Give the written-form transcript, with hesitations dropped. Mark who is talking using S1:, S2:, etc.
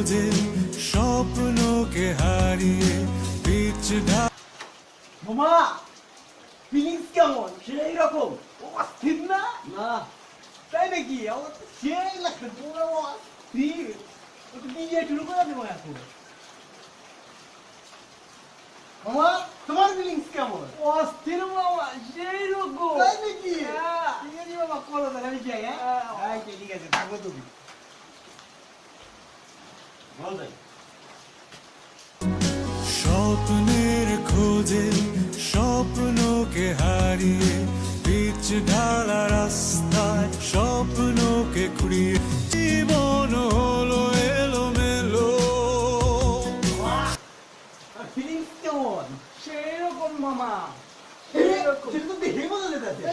S1: খোঁজে স্বপ্নকে হারিয়ে পিছ
S2: মামা ফিলিংস কেমন সেই রকম অস্থির না না তাই নাকি আমার তো সেই লাগছে পুরো অস্থির ও তো ডিজে শুরু করে দেবো এখন মামা তোমার ফিলিংস কেমন অস্থির মামা সেই রকম তাই নাকি ঠিক আছে বাবা করো তাহলে আমি যাই হ্যাঁ ঠিক আছে থাকো তুমি ভালো যাই
S1: স্বপ্নের খোঁজে স্বপ্নকে হারিয়ে পিচ ঢালা রাস্তায় স্বপ্নকে খুঁড়িয়ে জীবন হলো এলোমেলো
S2: ফিলিংস কেমন সেই রকম মামা সেই রকম সেটা তো দেখে বোঝা যাচ্ছে